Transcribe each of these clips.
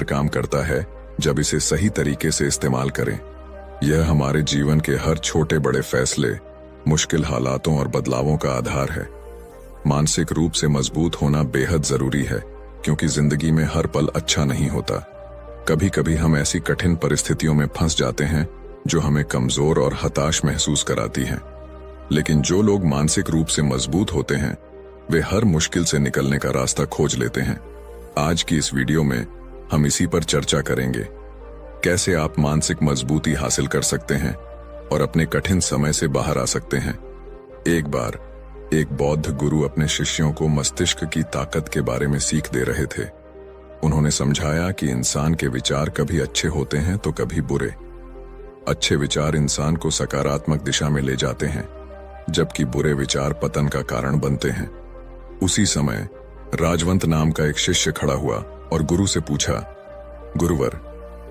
काम करता है जब इसे सही तरीके से इस्तेमाल करें। यह हमारे जीवन के हर छोटे बड़े फैसले, मुश्किल हालातों और बदलावों का आधार है। मानसिक रूप से मजबूत होना बेहद जरूरी है, क्योंकि जिंदगी में हर पल अच्छा नहीं होता। कभी कभी हम ऐसी कठिन परिस्थितियों में फंस जाते हैं जो हमें कमजोर और हताश महसूस कराती हैं। लेकिन जो लोग मानसिक रूप से मजबूत होते हैं, वे हर मुश्किल से निकलने का रास्ता खोज लेते हैं। आज की इस वीडियो में हम इसी पर चर्चा करेंगे, कैसे आप मानसिक मजबूती हासिल कर सकते हैं और अपने कठिन समय से बाहर आ सकते हैं। एक बार एक बौद्ध गुरु अपने शिष्यों को मस्तिष्क की ताकत के बारे में सीख दे रहे थे। उन्होंने समझाया कि इंसान के विचार कभी अच्छे होते हैं तो कभी बुरे। अच्छे विचार इंसान को सकारात्मक दिशा में ले जाते हैं, जबकि बुरे विचार पतन का कारण बनते हैं। उसी समय राजवंत नाम का एक शिष्य खड़ा हुआ और गुरु से पूछा, गुरुवर,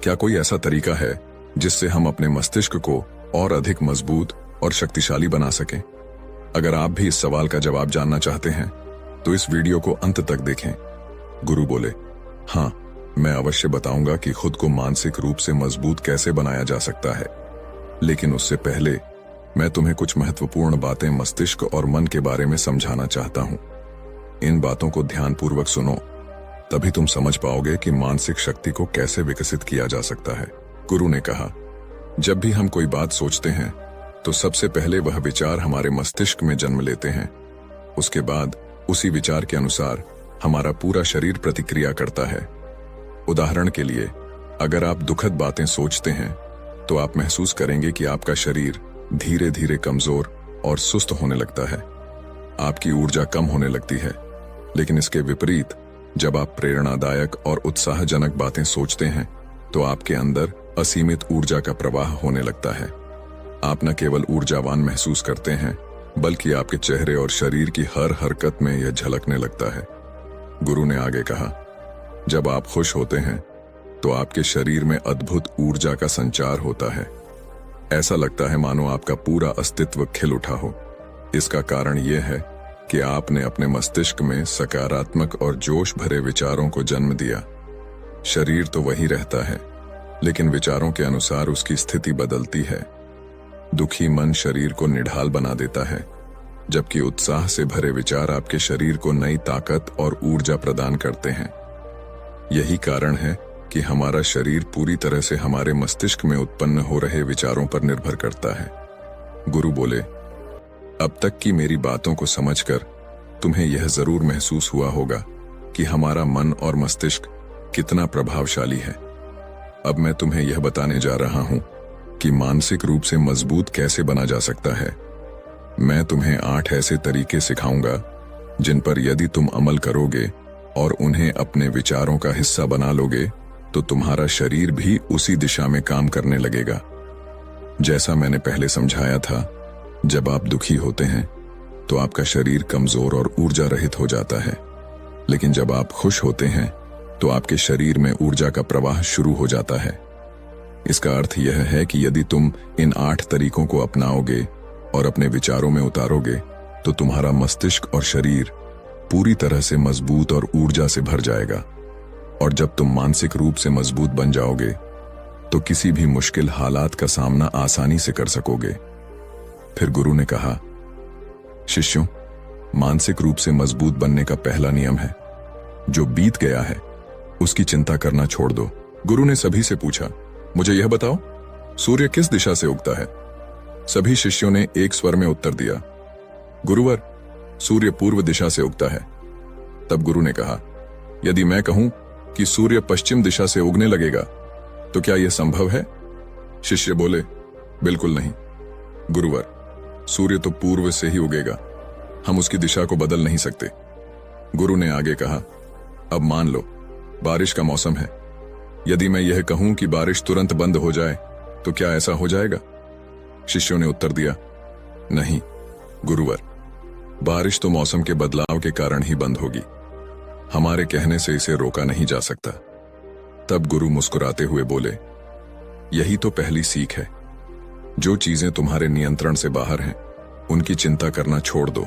क्या कोई ऐसा तरीका है जिससे हम अपने मस्तिष्क को और अधिक मजबूत और शक्तिशाली बना सकें? अगर आप भी इस सवाल का जवाब जानना चाहते हैं तो इस वीडियो को अंत तक देखें। गुरु बोले, हाँ, मैं अवश्य बताऊंगा कि खुद को मानसिक रूप से मजबूत कैसे बनाया जा सकता है। लेकिन उससे पहले मैं तुम्हें कुछ महत्वपूर्ण बातें मस्तिष्क और मन के बारे में समझाना चाहता हूं। इन बातों को ध्यानपूर्वक सुनो, तभी तुम समझ पाओगे कि मानसिक शक्ति को कैसे विकसित किया जा सकता है। गुरु ने कहा, जब भी हम कोई बात सोचते हैं तो सबसे पहले वह विचार हमारे मस्तिष्क में जन्म लेते हैं। उसके बाद उसी विचार के अनुसार हमारा पूरा शरीर प्रतिक्रिया करता है। उदाहरण के लिए, अगर आप दुखद बातें सोचते हैं तो आप महसूस करेंगे कि आपका शरीर धीरे धीरे कमजोर और सुस्त होने लगता है। आपकी ऊर्जा कम होने लगती है। लेकिन इसके विपरीत, जब आप प्रेरणादायक और उत्साहजनक बातें सोचते हैं तो आपके अंदर असीमित ऊर्जा का प्रवाह होने लगता है। आप न केवल ऊर्जावान महसूस करते हैं, बल्कि आपके चेहरे और शरीर की हर हरकत में यह झलकने लगता है। गुरु ने आगे कहा, जब आप खुश होते हैं तो आपके शरीर में अद्भुत ऊर्जा का संचार होता है। ऐसा लगता है मानो आपका पूरा अस्तित्व खिल उठा हो। इसका कारण यह है कि आपने अपने मस्तिष्क में सकारात्मक और जोश भरे विचारों को जन्म दिया। शरीर तो वही रहता है, लेकिन विचारों के अनुसार उसकी स्थिति बदलती है। दुखी मन शरीर को निढाल बना देता है, जबकि उत्साह से भरे विचार आपके शरीर को नई ताकत और ऊर्जा प्रदान करते हैं। यही कारण है कि हमारा शरीर पूरी तरह से हमारे मस्तिष्क में उत्पन्न हो रहे विचारों पर निर्भर करता है। गुरु बोले, अब तक की मेरी बातों को समझकर तुम्हें यह जरूर महसूस हुआ होगा कि हमारा मन और मस्तिष्क कितना प्रभावशाली है। अब मैं तुम्हें यह बताने जा रहा हूं कि मानसिक रूप से मजबूत कैसे बना जा सकता है। मैं तुम्हें 8 ऐसे तरीके सिखाऊंगा जिन पर यदि तुम अमल करोगे और उन्हें अपने विचारों का हिस्सा बना लोगे तो तुम्हारा शरीर भी उसी दिशा में काम करने लगेगा। जैसा मैंने पहले समझाया था, जब आप दुखी होते हैं तो आपका शरीर कमजोर और ऊर्जा रहित हो जाता है। लेकिन जब आप खुश होते हैं तो आपके शरीर में ऊर्जा का प्रवाह शुरू हो जाता है। इसका अर्थ यह है कि यदि तुम इन 8 तरीकों को अपनाओगे और अपने विचारों में उतारोगे तो तुम्हारा मस्तिष्क और शरीर पूरी तरह से मजबूत और ऊर्जा से भर जाएगा। और जब तुम मानसिक रूप से मजबूत बन जाओगे तो किसी भी मुश्किल हालात का सामना आसानी से कर सकोगे। फिर गुरु ने कहा, शिष्यों, मानसिक रूप से मजबूत बनने का पहला नियम है, जो बीत गया है उसकी चिंता करना छोड़ दो। गुरु ने सभी से पूछा, मुझे यह बताओ, सूर्य किस दिशा से उगता है? सभी शिष्यों ने एक स्वर में उत्तर दिया, गुरुवर, सूर्य पूर्व दिशा से उगता है। तब गुरु ने कहा, यदि मैं कहूं कि सूर्य पश्चिम दिशा से उगने लगेगा तो क्या यह संभव है? शिष्य बोले, बिल्कुल नहीं गुरुवर, सूर्य तो पूर्व से ही उगेगा, हम उसकी दिशा को बदल नहीं सकते। गुरु ने आगे कहा, अब मान लो बारिश का मौसम है, यदि मैं यह कहूं कि बारिश तुरंत बंद हो जाए तो क्या ऐसा हो जाएगा? शिष्यों ने उत्तर दिया, नहीं गुरुवर, बारिश तो मौसम के बदलाव के कारण ही बंद होगी, हमारे कहने से इसे रोका नहीं जा सकता। तब गुरु मुस्कुराते हुए बोले, यही तो पहली सीख है, जो चीजें तुम्हारे नियंत्रण से बाहर हैं उनकी चिंता करना छोड़ दो।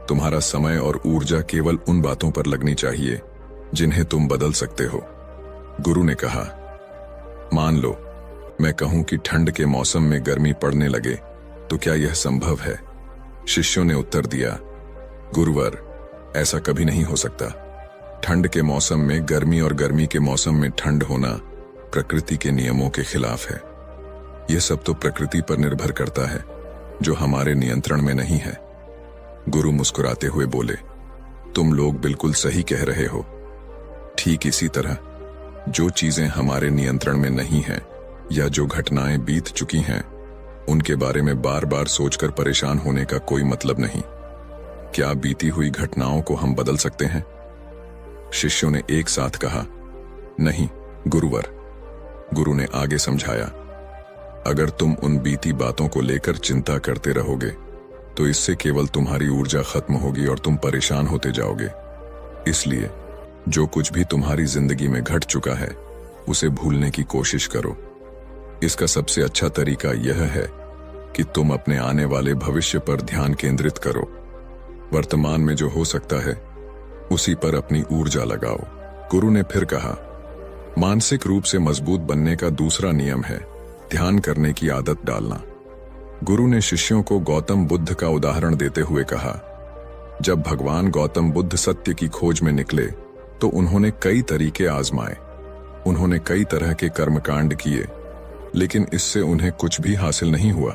तुम्हारा समय और ऊर्जा केवल उन बातों पर लगनी चाहिए जिन्हें तुम बदल सकते हो। गुरु ने कहा, मान लो मैं कहूं कि ठंड के मौसम में गर्मी पड़ने लगे, तो क्या यह संभव है? शिष्यों ने उत्तर दिया, गुरुवर, ऐसा कभी नहीं हो सकता। ठंड के मौसम में गर्मी और गर्मी के मौसम में ठंड होना प्रकृति के नियमों के खिलाफ है। यह सब तो प्रकृति पर निर्भर करता है, जो हमारे नियंत्रण में नहीं है। गुरु मुस्कुराते हुए बोले, तुम लोग बिल्कुल सही कह रहे हो। ठीक इसी तरह जो चीजें हमारे नियंत्रण में नहीं हैं या जो घटनाएं बीत चुकी हैं, उनके बारे में बार बार सोचकर परेशान होने का कोई मतलब नहीं। क्या बीती हुई घटनाओं को हम बदल सकते हैं? शिष्यों ने एक साथ कहा, नहीं गुरुवर। गुरु ने आगे समझाया, अगर तुम उन बीती बातों को लेकर चिंता करते रहोगे तो इससे केवल तुम्हारी ऊर्जा खत्म होगी और तुम परेशान होते जाओगे। इसलिए जो कुछ भी तुम्हारी जिंदगी में घट चुका है उसे भूलने की कोशिश करो। इसका सबसे अच्छा तरीका यह है कि तुम अपने आने वाले भविष्य पर ध्यान केंद्रित करो। वर्तमान में जो हो सकता है उसी पर अपनी ऊर्जा लगाओ। गुरु ने फिर कहा, मानसिक रूप से मजबूत बनने का दूसरा नियम है ध्यान करने की आदत डालना। गुरु ने शिष्यों को गौतम बुद्ध का उदाहरण देते हुए कहा, जब भगवान गौतम बुद्ध सत्य की खोज में निकले तो उन्होंने कई तरीके आजमाए। उन्होंने कई तरह के कर्मकांड किए, लेकिन इससे उन्हें कुछ भी हासिल नहीं हुआ।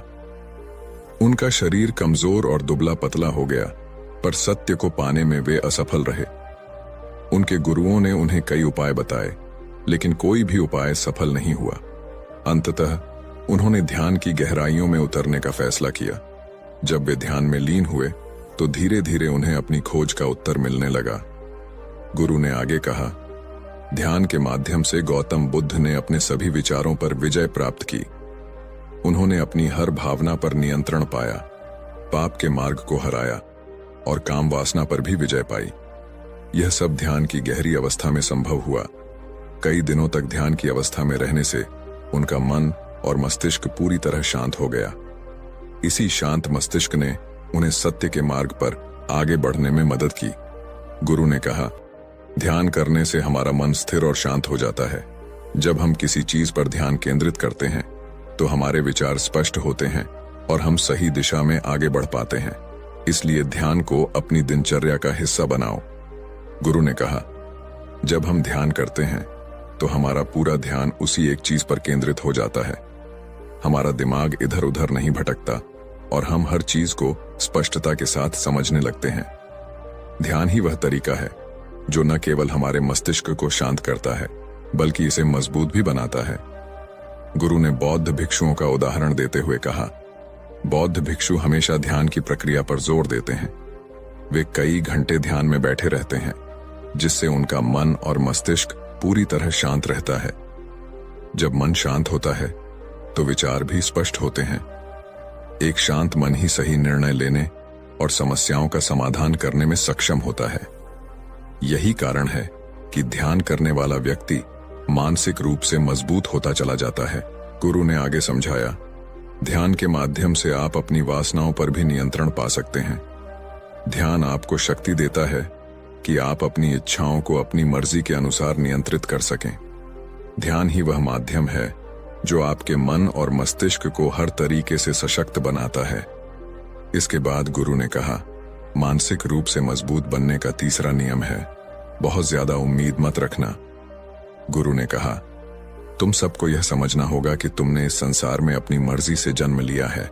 उनका शरीर कमजोर और दुबला पतला हो गया, पर सत्य को पाने में वे असफल रहे। उनके गुरुओं ने उन्हें कई उपाय बताए, लेकिन कोई भी उपाय सफल नहीं हुआ। अंततः उन्होंने ध्यान की गहराइयों में उतरने का फैसला किया। जब वे ध्यान में लीन हुए तो धीरे धीरे उन्हें अपनी खोज का उत्तर मिलने लगा। गुरु ने आगे कहा, ध्यान के माध्यम से गौतम बुद्ध ने अपने सभी विचारों पर विजय प्राप्त की। उन्होंने अपनी हर भावना पर नियंत्रण पाया, पाप के मार्ग को हराया और काम वासना पर भी विजय पाई। यह सब ध्यान की गहरी अवस्था में संभव हुआ। कई दिनों तक ध्यान की अवस्था में रहने से उनका मन और मस्तिष्क पूरी तरह शांत हो गया। इसी शांत मस्तिष्क ने उन्हें सत्य के मार्ग पर आगे बढ़ने में मदद की। गुरु ने कहा, ध्यान करने से हमारा मन स्थिर और शांत हो जाता है। जब हम किसी चीज पर ध्यान केंद्रित करते हैं तो हमारे विचार स्पष्ट होते हैं और हम सही दिशा में आगे बढ़ पाते हैं। इसलिए ध्यान को अपनी दिनचर्या का हिस्सा बनाओ। गुरु ने कहा, जब हम ध्यान करते हैं तो हमारा पूरा ध्यान उसी एक चीज पर केंद्रित हो जाता है। हमारा दिमाग इधर उधर नहीं भटकता और हम हर चीज को स्पष्टता के साथ समझने लगते हैं। ध्यान ही वह तरीका है जो न केवल हमारे मस्तिष्क को शांत करता है, बल्कि इसे मजबूत भी बनाता है। गुरु ने बौद्ध भिक्षुओं का उदाहरण देते हुए कहा, बौद्ध भिक्षु हमेशा ध्यान की प्रक्रिया पर जोर देते हैं। वे कई घंटे ध्यान में बैठे रहते हैं, जिससे उनका मन और मस्तिष्क पूरी तरह शांत रहता है। जब मन शांत होता है तो विचार भी स्पष्ट होते हैं। एक शांत मन ही सही निर्णय लेने और समस्याओं का समाधान करने में सक्षम होता है। यही कारण है कि ध्यान करने वाला व्यक्ति मानसिक रूप से मजबूत होता चला जाता है। गुरु ने आगे समझाया, ध्यान के माध्यम से आप अपनी वासनाओं पर भी नियंत्रण पा सकते हैं। ध्यान आपको शक्ति देता है कि आप अपनी इच्छाओं को अपनी मर्जी के अनुसार नियंत्रित कर सकें। ध्यान ही वह माध्यम है जो आपके मन और मस्तिष्क को हर तरीके से सशक्त बनाता है। इसके बाद गुरु ने कहा, मानसिक रूप से मजबूत बनने का तीसरा नियम है बहुत ज्यादा उम्मीद मत रखना। गुरु ने कहा, तुम सबको यह समझना होगा कि तुमने इस संसार में अपनी मर्जी से जन्म लिया है।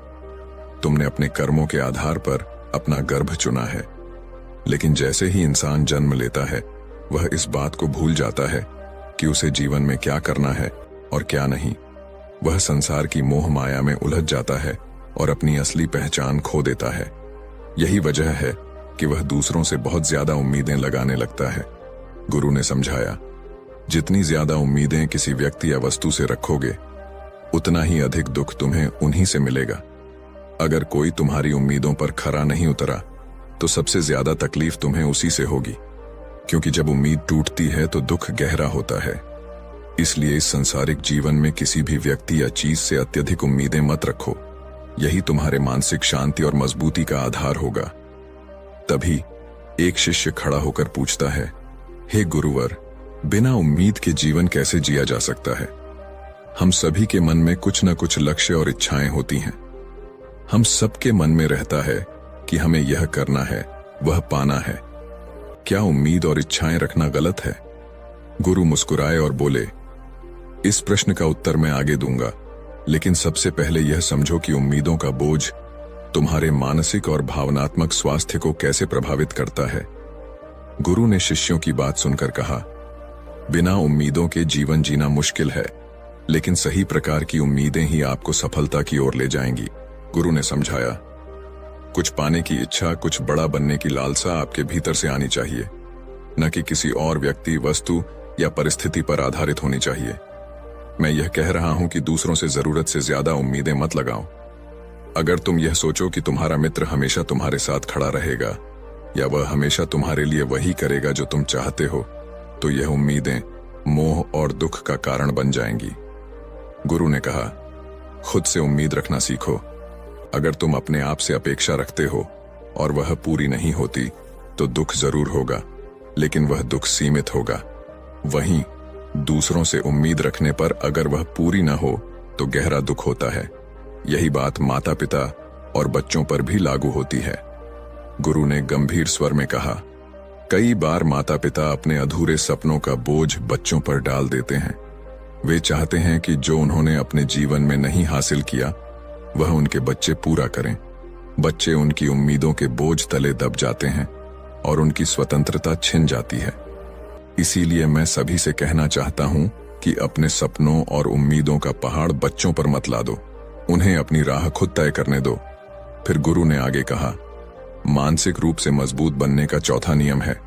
तुमने अपने कर्मों के आधार पर अपना गर्भ चुना है। लेकिन जैसे ही इंसान जन्म लेता है, वह इस बात को भूल जाता है कि उसे जीवन में क्या करना है और क्या नहीं। वह संसार की मोह माया में उलझ जाता है और अपनी असली पहचान खो देता है। यही वजह है कि वह दूसरों से बहुत ज्यादा उम्मीदें लगाने लगता है। गुरु ने समझाया, जितनी ज्यादा उम्मीदें किसी व्यक्ति या वस्तु से रखोगे, उतना ही अधिक दुख तुम्हें उन्हीं से मिलेगा। अगर कोई तुम्हारी उम्मीदों पर खरा नहीं उतरा तो सबसे ज्यादा तकलीफ तुम्हें उसी से होगी, क्योंकि जब उम्मीद टूटती है तो दुख गहरा होता है। इसलिए इस संसारिक जीवन में किसी भी व्यक्ति या चीज से अत्यधिक उम्मीदें मत रखो। यही तुम्हारे मानसिक शांति और मजबूती का आधार होगा। तभी एक शिष्य खड़ा होकर पूछता है, हे गुरुवर, बिना उम्मीद के जीवन कैसे जिया जा सकता है? हम सभी के मन में कुछ न कुछ लक्ष्य और इच्छाएं होती हैं। हम सबके मन में रहता है कि हमें यह करना है, वह पाना है। क्या उम्मीद और इच्छाएं रखना गलत है? गुरु मुस्कुराए और बोले, इस प्रश्न का उत्तर मैं आगे दूंगा, लेकिन सबसे पहले यह समझो कि उम्मीदों का बोझ तुम्हारे मानसिक और भावनात्मक स्वास्थ्य को कैसे प्रभावित करता है। गुरु ने शिष्यों की बात सुनकर कहा, बिना उम्मीदों के जीवन जीना मुश्किल है, लेकिन सही प्रकार की उम्मीदें ही आपको सफलता की ओर ले जाएंगी। गुरु ने समझाया, कुछ पाने की इच्छा, कुछ बड़ा बनने की लालसा आपके भीतर से आनी चाहिए, न कि किसी और व्यक्ति, वस्तु या परिस्थिति पर आधारित होनी चाहिए। मैं यह कह रहा हूं कि दूसरों से जरूरत से ज्यादा उम्मीदें मत लगाओ। अगर तुम यह सोचो कि तुम्हारा मित्र हमेशा तुम्हारे साथ खड़ा रहेगा या वह हमेशा तुम्हारे लिए वही करेगा जो तुम चाहते हो, तो यह उम्मीदें मोह और दुख का कारण बन जाएंगी। गुरु ने कहा, खुद से उम्मीद रखना सीखो। अगर तुम अपने आप से अपेक्षा रखते हो और वह पूरी नहीं होती तो दुख जरूर होगा, लेकिन वह दुख सीमित होगा। वहीं दूसरों से उम्मीद रखने पर अगर वह पूरी न हो तो गहरा दुख होता है। यही बात माता पिता और बच्चों पर भी लागू होती है। गुरु ने गंभीर स्वर में कहा, कई बार माता पिता अपने अधूरे सपनों का बोझ बच्चों पर डाल देते हैं। वे चाहते हैं कि जो उन्होंने अपने जीवन में नहीं हासिल किया वह उनके बच्चे पूरा करें। बच्चे उनकी उम्मीदों के बोझ तले दब जाते हैं और उनकी स्वतंत्रता छिन जाती है। इसीलिए मैं सभी से कहना चाहता हूं कि अपने सपनों और उम्मीदों का पहाड़ बच्चों पर मत ला दो, उन्हें अपनी राह खुद तय करने दो। फिर गुरु ने आगे कहा, मानसिक रूप से मजबूत बनने का चौथा नियम है,